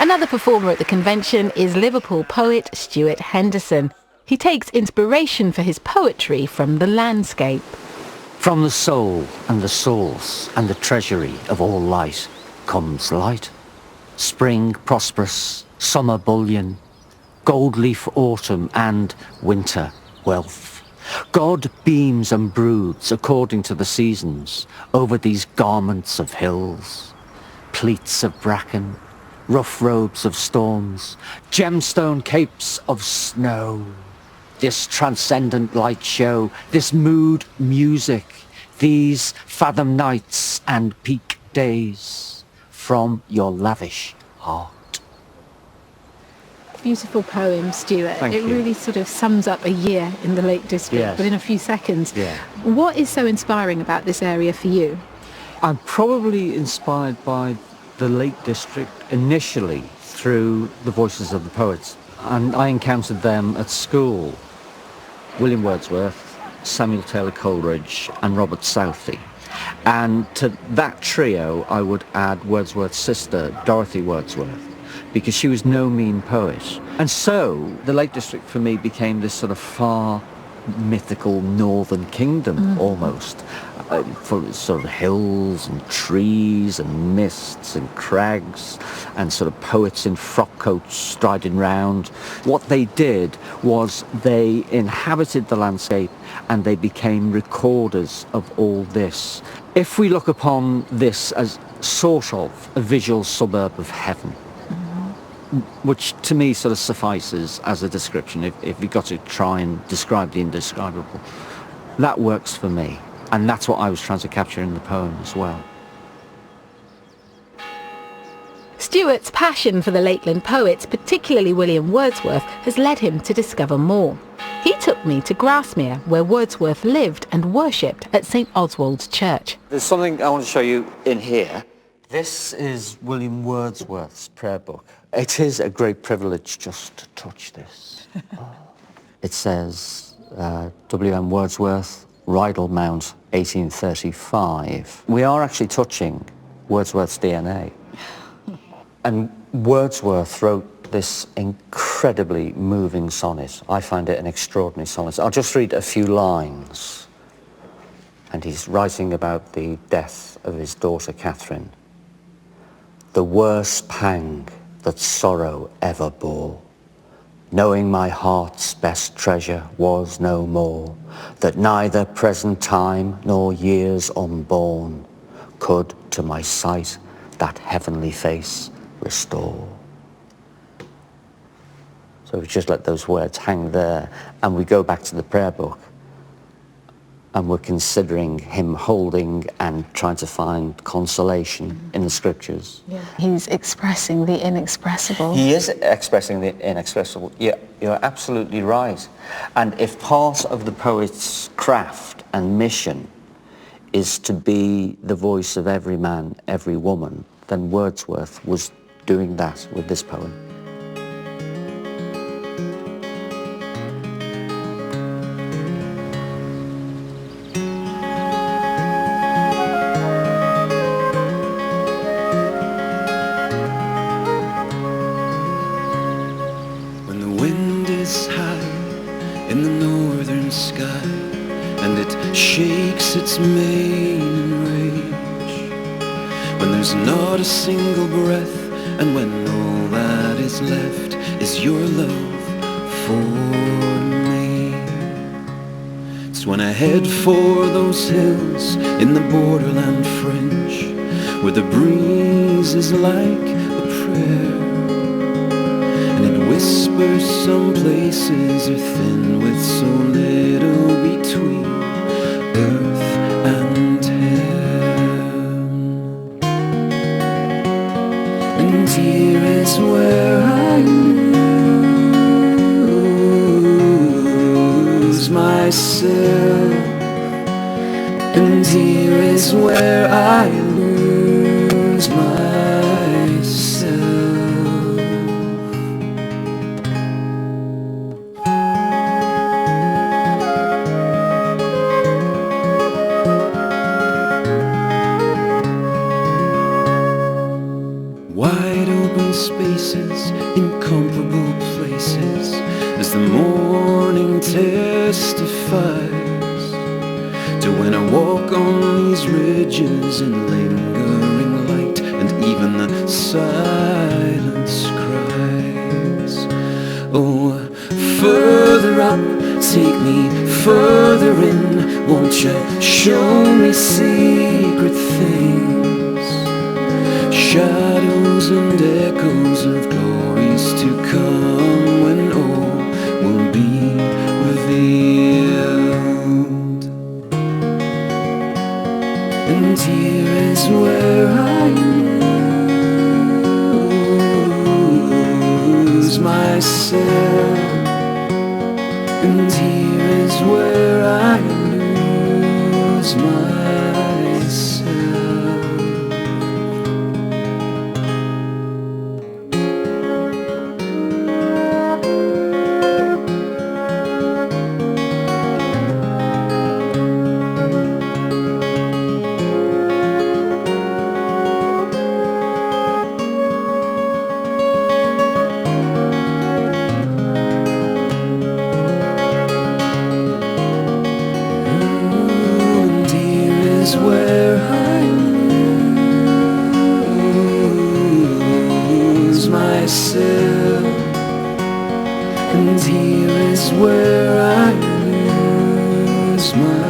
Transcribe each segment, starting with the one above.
Another performer at the convention is Liverpool poet Stuart Henderson. He takes inspiration for his poetry from the landscape. From the soul and the source and the treasury of all light comes light. Spring prosperous, summer bullion, gold leaf autumn and winter wealth. God beams and broods according to the seasons over these garments of hills, pleats of bracken, rough robes of storms, gemstone capes of snow. This transcendent light show, this mood music, these fathom nights and peak days from your lavish heart. Beautiful poem, Stuart. Thank you. It really sort of sums up a year in the Lake District Yes. within a few seconds. Yeah. What is so inspiring about this area for you? I'm probably inspired by the Lake District initially through the voices of the poets, and I encountered them at school. William Wordsworth, Samuel Taylor Coleridge and Robert Southey. And to that trio I would add Wordsworth's sister, Dorothy Wordsworth, because she was no mean poet. And so the Lake District for me became this sort of far mythical northern kingdom almost, for sort of hills and trees and mists and crags and sort of poets in frock coats striding round. What they did was they inhabited the landscape and they became recorders of all this. If we look upon this as sort of a visual suburb of heaven, which to me sort of suffices as a description, if you've got to try and describe the indescribable, that works for me. And that's what I was trying to capture in the poem as well. Stuart's passion for the Lakeland poets, particularly William Wordsworth, has led him to discover more. He took me to Grasmere, where Wordsworth lived and worshipped at St Oswald's Church. There's something I want to show you in here. This is William Wordsworth's prayer book. It is a great privilege just to touch this. It says, W.M. Wordsworth, Rydal Mount, 1835. We are actually touching Wordsworth's DNA. And Wordsworth wrote this incredibly moving sonnet. I find it an extraordinary sonnet. I'll just read a few lines. And he's writing about the death of his daughter Catherine. The worst pang that sorrow ever bore, knowing my heart's best treasure was no more, that neither present time nor years unborn could to my sight that heavenly face restore. So we just let those words hang there, and we go back to the prayer book, and we're considering him holding and trying to find consolation in the scriptures. Yeah. He's expressing the inexpressible. He is expressing the inexpressible. Yeah, you're absolutely right. And if part of the poet's craft and mission is to be the voice of every man, every woman, then Wordsworth was doing that with this poem. In the northern sky, and it shakes its mane in rage, when there's not a single breath, and when all that is left is your love for me. It's when I head for those hills in the borderland fringe, where the breeze is like a prayer, whispers some places are thin with so little between earth and heaven. And here is where I lose myself, and here is where I lose myself. Wide open in spaces, incomparable places, as the morning testifies to when I walk on these ridges in lingering light, and even the silence cries. Oh, further up, take me further in, won't you show me secret things, shadows and echoes of glories to come, when all will be revealed. And here is where I lose myself, and here is where I lose myself. Where I lose myself, and here is where I lose myself.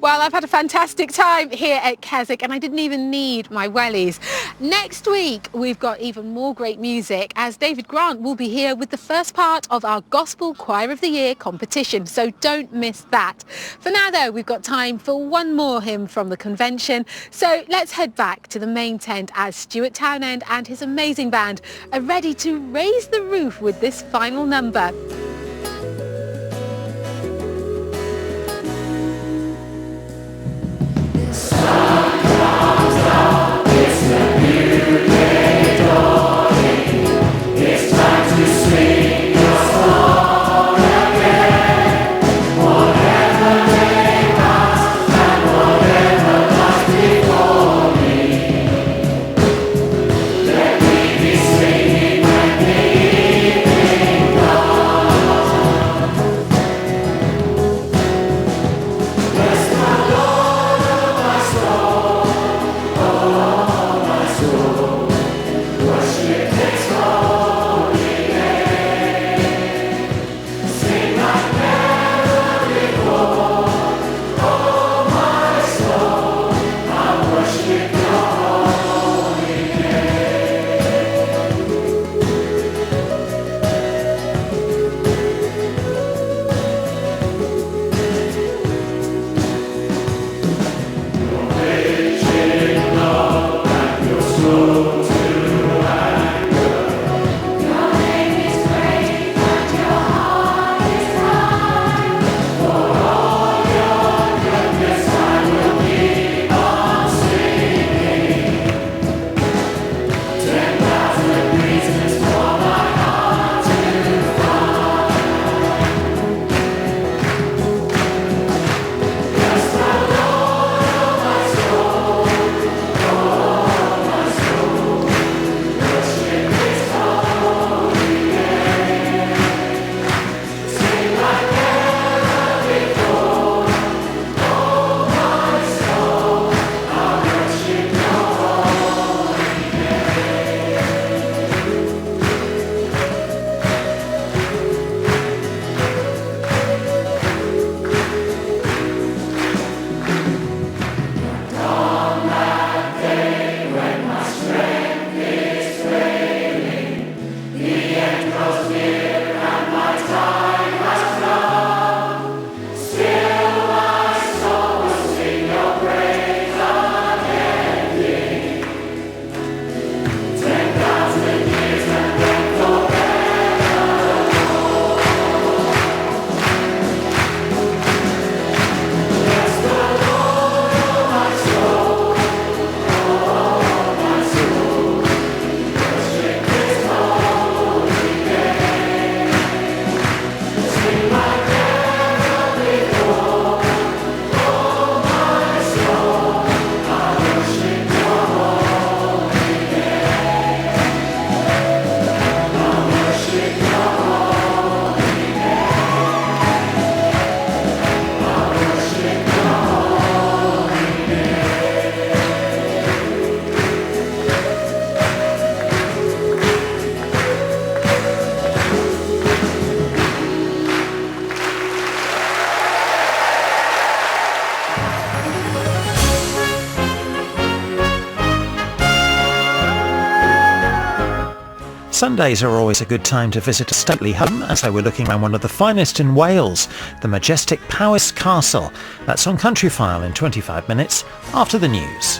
Well, I've had a fantastic time here at Keswick, and I didn't even need my wellies. Next week, we've got even more great music, as David Grant will be here with the first part of our Gospel Choir of the Year competition, so don't miss that. For now, though, we've got time for one more hymn from the convention, so let's head back to the main tent as Stuart Townend and his amazing band are ready to raise the roof with this final number. Let me be singing and believing God. Sundays are always a good time to visit a stately home, and so we're looking around one of the finest in Wales, the majestic Powys Castle. That's on Countryfile in 25 minutes after the news.